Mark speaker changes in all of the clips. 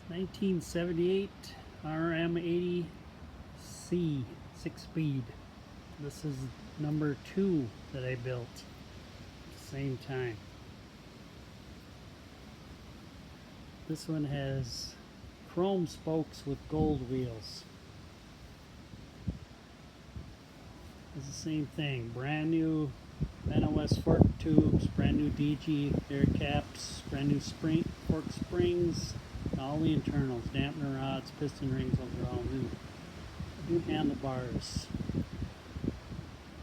Speaker 1: 1978 RM80 C 6-speed. This is number 2 that I built at the same time. This one has chrome spokes with gold wheels. It's the same thing. Brand new NOS fork tubes, brand new DG air caps, brand new fork springs, all the internals, dampener rods, piston rings, those are all new. New handlebars.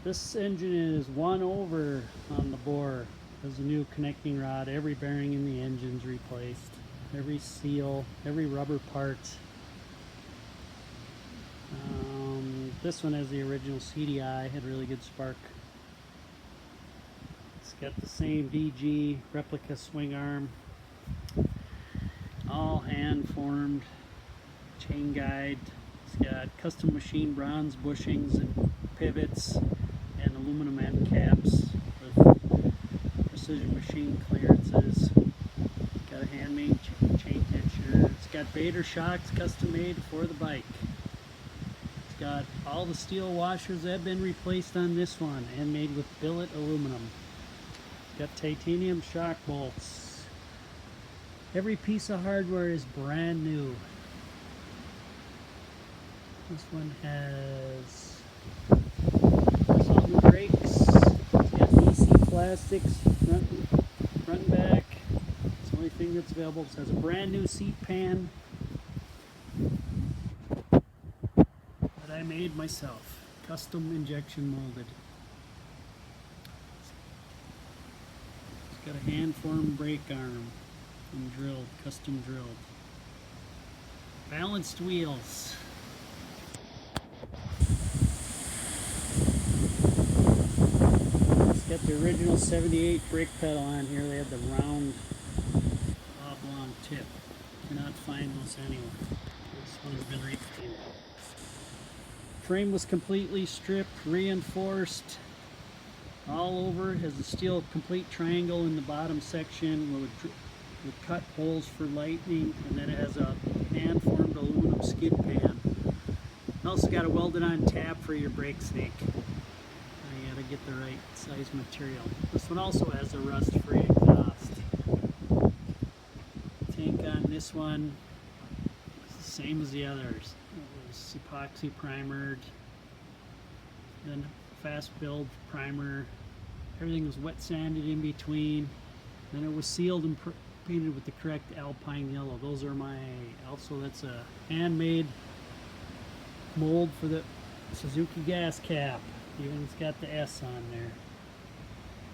Speaker 1: This engine is 1 over on the bore. There's a new connecting rod. Every bearing in the engine's replaced. Every seal, every rubber part. This one has the original CDI, had really good spark. It's got the same DG replica swing arm. All hand formed, chain guide. It's got custom machine bronze bushings and pivots and aluminum end caps with precision machine clearances. Got a handmade chain hitcher. It's got Bader shocks custom made for the bike. It's got all the steel washers that have been replaced on this one and made with billet aluminum. It's got titanium shock bolts. Every piece of hardware is brand new. This one has all new brakes. It's got DC plastics front and back. It's the only thing that's available. It has a brand new seat pan that I made myself. Custom injection molded. It's got a hand formed brake arm and drilled, custom drilled. Balanced wheels. Got the original 78 brake pedal on here. They had the round oblong tip. Cannot find those anywhere. This one's been repainted. Frame was completely stripped, reinforced all over. It has a steel complete triangle in the bottom section with cut holes for lightning, and then it has a hand formed aluminum skid pan. It also got a welded on tab for your brake snake. You gotta get the right size material. This one also has a rust-free exhaust. Tank on this one is the same as the others. It was epoxy primered, then fast build primer. Everything was wet sanded in between. Then it was sealed and painted with the correct alpine yellow. Those are also that's a handmade mold for the Suzuki gas cap. Even it's got the S on there.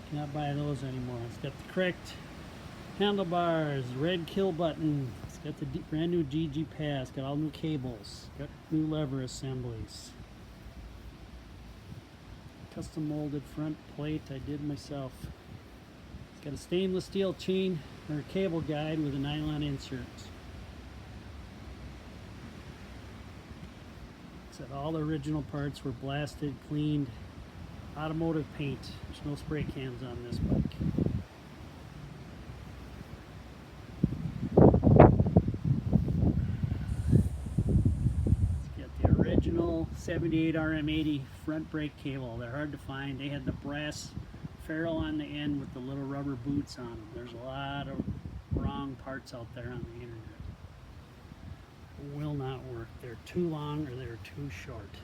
Speaker 1: Cannot buy those anymore. It's got the correct handlebars, red kill button. It's got the brand new DG pads. Got all new cables. Got new lever assemblies. Custom molded front plate I did myself. It's got a stainless steel chain or cable guide with a nylon inserts. All the original parts were blasted, cleaned, automotive paint. There's no spray cans on this bike. It's got the original 78 RM80 front brake cable. They're hard to find. They had the brass ferrule on the end with the little rubber boots on them. There's a lot of wrong parts out there on the internet. Will not work. They're too long or they're too short.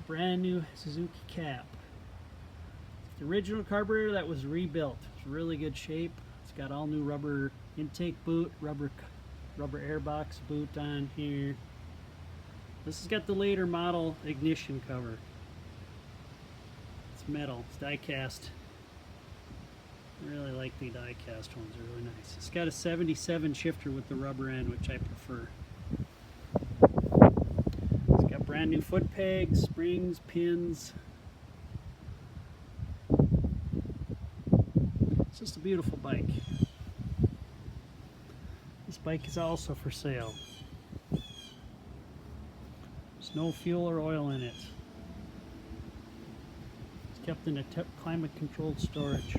Speaker 1: Brand new Suzuki cap. The original carburetor that was rebuilt. It's really good shape. It's got all new rubber intake boot, rubber airbox boot on here. This has got the later model ignition cover. It's metal. It's die cast. I really like the die cast ones, they're really nice. It's got a 77 shifter with the rubber end, which I prefer. It's got brand new foot pegs, springs, pins. It's just a beautiful bike. This bike is also for sale. There's no fuel or oil in it. It's kept in a climate controlled storage.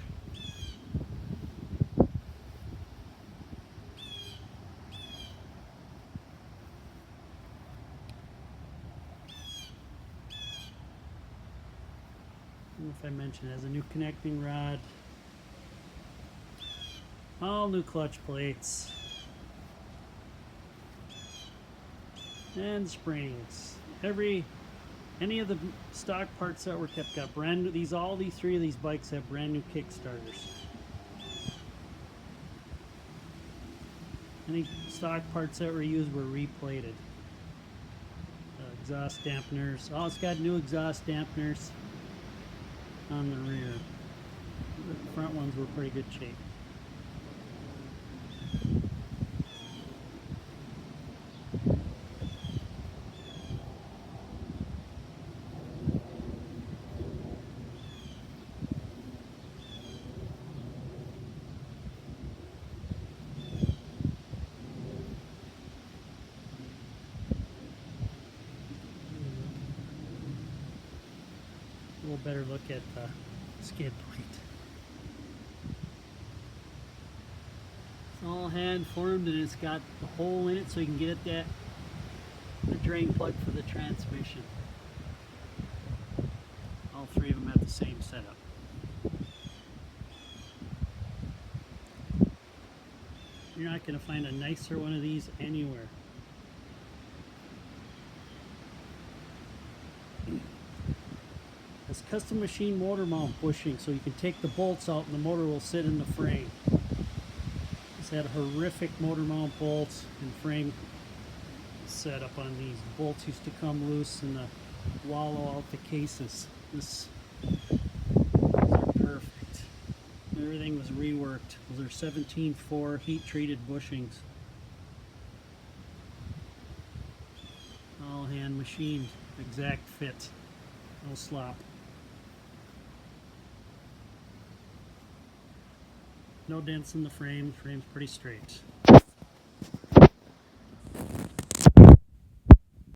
Speaker 1: if I mentioned, it has a new connecting rod, all new clutch plates, and springs. Any of the stock parts that were kept got brand new. All these three of these bikes have brand new kickstarters. Any stock parts that were used were replated. Exhaust dampeners. Oh, it's got new exhaust dampeners on the rear. The front ones were pretty good shape. A little better look at the skid plate. It's all hand formed and it's got the hole in it so you can get at the drain plug for the transmission. All three of them have the same setup. You're not going to find a nicer one of these anywhere. It's custom machine motor mount bushing, so you can take the bolts out and the motor will sit in the frame. It's had horrific motor mount bolts and frame setup on these. The bolts used to come loose and wallow out the cases. These are perfect. Everything was reworked. Those are 17.4 heat treated bushings. All hand machined, exact fit, no slop. No dents in the frame. The frame's pretty straight.